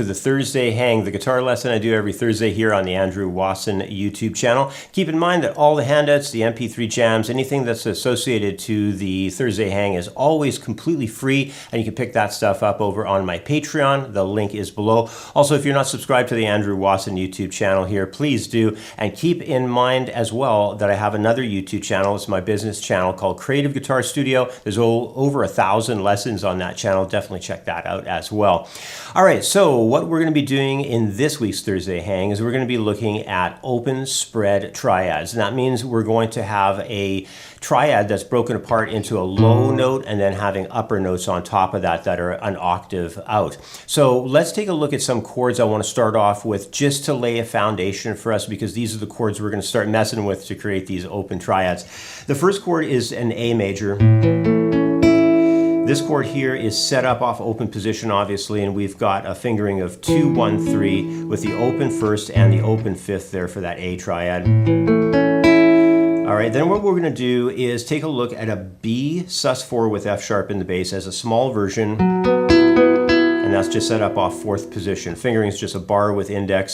to the Thursday Hang, the guitar lesson I do every Thursday here on the Andrew Wasson YouTube channel. Keep in mind that all the handouts, the MP3 jams, anything that's associated to the Thursday Hang is always completely free, and you can pick that stuff up over on my Patreon. The link is below. Also, if you're not subscribed to the Andrew Wasson YouTube channel here, please do. And keep in mind as well that I have another YouTube channel. It's my business channel called Creative Guitar Studio. There's over 1,000 lessons on that channel. Definitely check that out as well. All right, so what we're going to be doing in this week's Thursday Hang is we're going to be looking at open spread triads. And that means we're going to have a triad that's broken apart into a low note and then having upper notes on top of that are an octave out. So let's take a look at some chords I want to start off with just to lay a foundation for us, because these are the chords we're going to start messing with to create these open triads. The first chord is an A major. This chord here is set up off open position, obviously, and we've got a fingering of 2, 1, 3 with the open first and the open fifth there for that A triad. All right, then what we're going to do is take a look at a B sus4 with F sharp in the bass as a small version, and that's just set up off fourth position. Fingering is just a bar with index,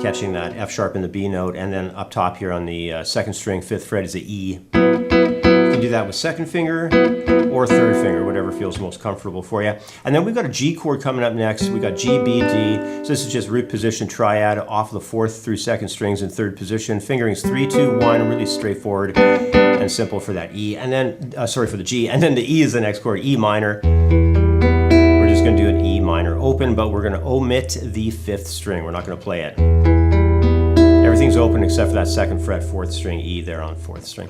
catching that F sharp in the B note, and then up top here on the second string, fifth fret is the E. You can do that with second finger or third finger, whatever feels most comfortable for you. And then we've got a G chord coming up next. We've got G, B, D. So this is just root position triad off the fourth through second strings in third position. Fingerings 3, 2, 1, really straightforward and simple for that E. And then, sorry, for the G. And then the E is the next chord, E minor. We're just going to do an E minor open, but we're going to omit the fifth string. We're not going to play it. Everything's open except for that second fret, fourth string, E there on fourth string.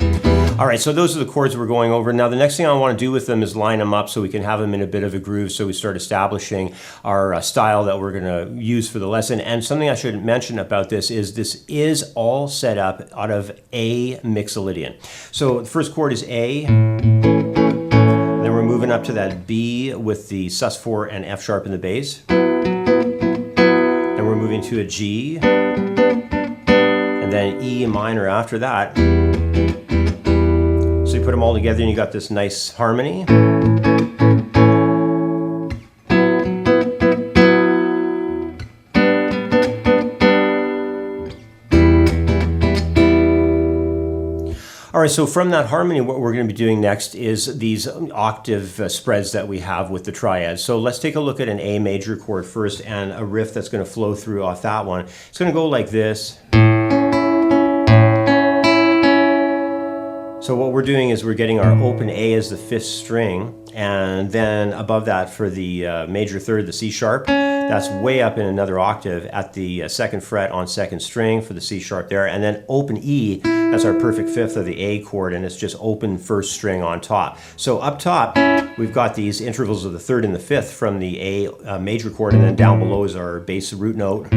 All right, so those are the chords we're going over. Now the next thing I want to do with them is line them up so we can have them in a bit of a groove, so we start establishing our style that we're going to use for the lesson. And something I should mention about this is all set up out of A mixolydian. So the first chord is A. Then we're moving up to that B with the sus4 and F sharp in the bass. Then we're moving to a G. Then E minor after that. So you put them all together and you got this nice harmony. All right, so from that harmony, what we're going to be doing next is these octave spreads that we have with the triads. So let's take a look at an A major chord first and a riff that's going to flow through off that one. It's going to go like this. So what we're doing is we're getting our open A as the fifth string, and then above that for the major third, the C sharp, that's way up in another octave at the second fret on second string for the C sharp there, and then open E, that's our perfect fifth of the A chord, and it's just open first string on top. So up top, we've got these intervals of the third and the fifth from the A major chord, and then down below is our bass root note.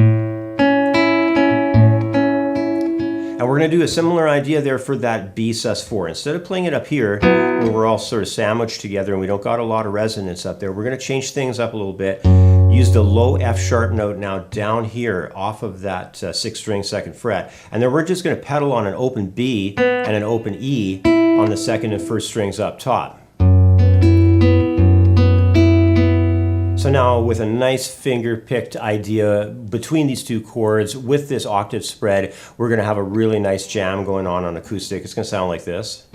And we're going to do a similar idea there for that B sus4. Instead of playing it up here, where we're all sort of sandwiched together and we don't got a lot of resonance up there, we're going to change things up a little bit. Use the low F sharp note now down here off of that sixth string, second fret. And then we're just going to pedal on an open B and an open E on the second and first strings up top. So now with a nice finger-picked idea between these two chords with this octave spread, we're going to have a really nice jam going on acoustic. It's going to sound like this.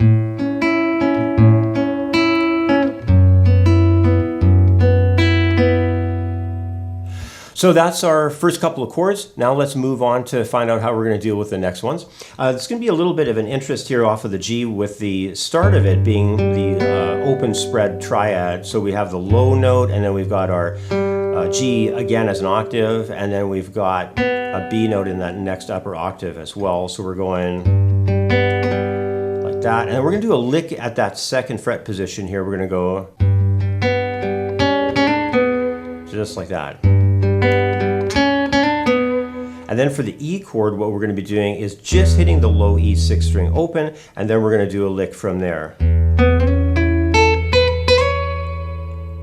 So that's our first couple of chords. Now let's move on to find out how we're going to deal with the next ones. It's going to be a little bit of an interest here off of the G, with the start of it being the open spread triad. So we have the low note, and then we've got our G again as an octave, and then we've got a B note in that next upper octave as well. So we're going like that. And then we're going to do a lick at that second fret position here. We're going to go just like that. And then for the E chord, what we're going to be doing is just hitting the low E sixth string open, and then we're going to do a lick from there.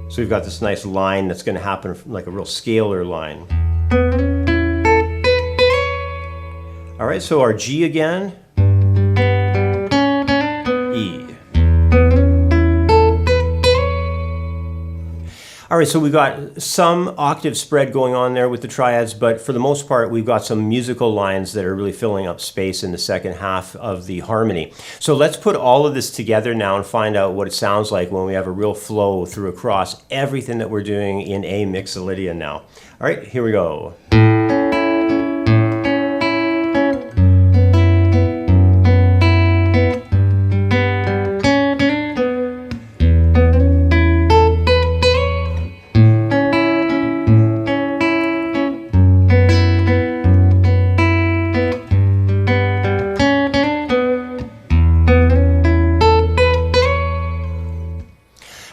So we've got this nice line that's going to happen like a real scalar line. All right, so our G again, E. All right, so we've got some octave spread going on there with the triads, but for the most part, we've got some musical lines that are really filling up space in the second half of the harmony. So let's put all of this together now and find out what it sounds like when we have a real flow through across everything that we're doing in A mixolydian now. All right, here we go.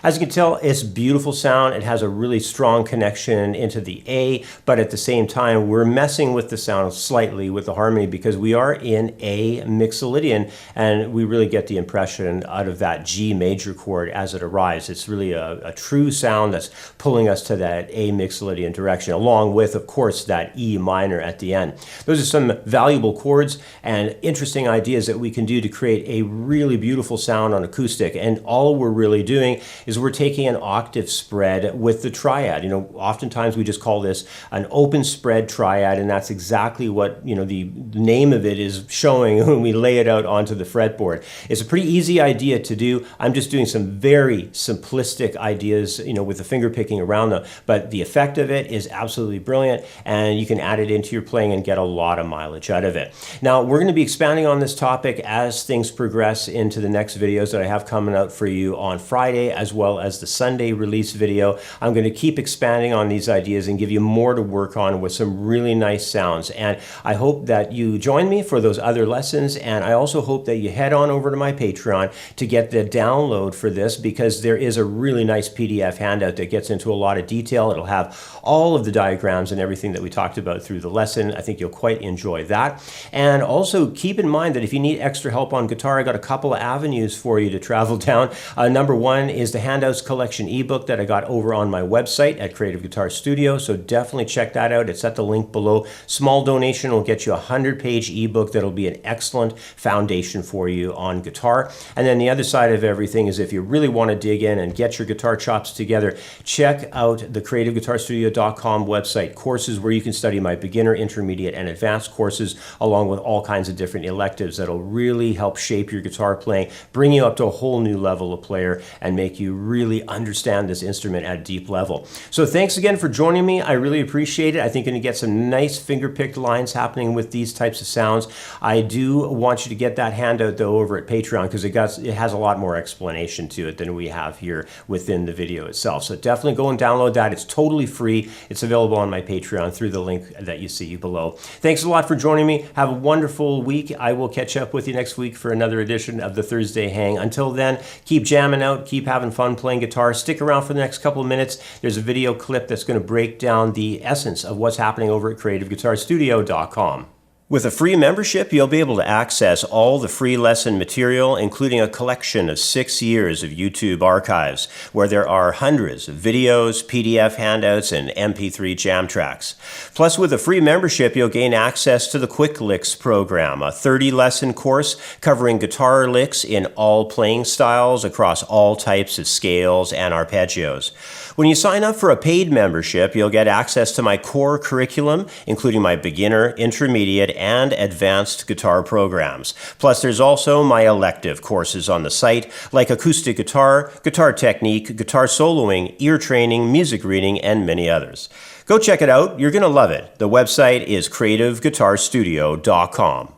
As you can tell, it's a beautiful sound. It has a really strong connection into the A, but at the same time, we're messing with the sound slightly with the harmony because we are in A mixolydian, and we really get the impression out of that G major chord as it arrives. It's really a true sound that's pulling us to that A mixolydian direction, along with, of course, that E minor at the end. Those are some valuable chords and interesting ideas that we can do to create a really beautiful sound on acoustic, and all we're really doing is we're taking an octave spread with the triad. You know, oftentimes we just call this an open spread triad, and that's exactly what, you know, the name of it is showing when we lay it out onto the fretboard. It's a pretty easy idea to do. I'm just doing some very simplistic ideas, you know, with the finger picking around them, but the effect of it is absolutely brilliant, and you can add it into your playing and get a lot of mileage out of it. Now, we're going to be expanding on this topic as things progress into the next videos that I have coming out for you on Friday, as well as the Sunday release video. I'm going to keep expanding on these ideas and give you more to work on with some really nice sounds. And I hope that you join me for those other lessons. And I also hope that you head on over to my Patreon to get the download for this, because there is a really nice PDF handout that gets into a lot of detail. It'll have all of the diagrams and everything that we talked about through the lesson. I think you'll quite enjoy that. And also keep in mind that if you need extra help on guitar, I got a couple of avenues for you to travel down. Number one is the Handouts Collection ebook that I got over on my website at Creative Guitar Studio, so definitely check that out. It's at the link below. Small donation will get you a 100-page ebook that'll be an excellent foundation for you on guitar. And then the other side of everything is if you really want to dig in and get your guitar chops together, check out the creativeguitarstudio.com website, courses where you can study my beginner, intermediate, and advanced courses, along with all kinds of different electives that'll really help shape your guitar playing, bring you up to a whole new level of player, and make you really understand this instrument at a deep level. So thanks again for joining me. I really appreciate it. I think you're going to get some nice finger-picked lines happening with these types of sounds. I do want you to get that handout, though, over at Patreon, because it has a lot more explanation to it than we have here within the video itself. So definitely go and download that. It's totally free. It's available on my Patreon through the link that you see below. Thanks a lot for joining me. Have a wonderful week. I will catch up with you next week for another edition of the Thursday Hang. Until then, keep jamming out, keep having fun playing guitar. Stick around for the next couple of minutes. There's a video clip that's going to break down the essence of what's happening over at creativeguitarstudio.com. With a free membership, you'll be able to access all the free lesson material, including a collection of 6 years of YouTube archives, where there are hundreds of videos, PDF handouts, and MP3 jam tracks. Plus, with a free membership, you'll gain access to the Quick Licks program, a 30-lesson course covering guitar licks in all playing styles across all types of scales and arpeggios. When you sign up for a paid membership, you'll get access to my core curriculum, including my beginner, intermediate, and advanced guitar programs. Plus, there's also my elective courses on the site, like acoustic guitar, guitar technique, guitar soloing, ear training, music reading, and many others. Go check it out. You're going to love it. The website is creativeguitarstudio.com.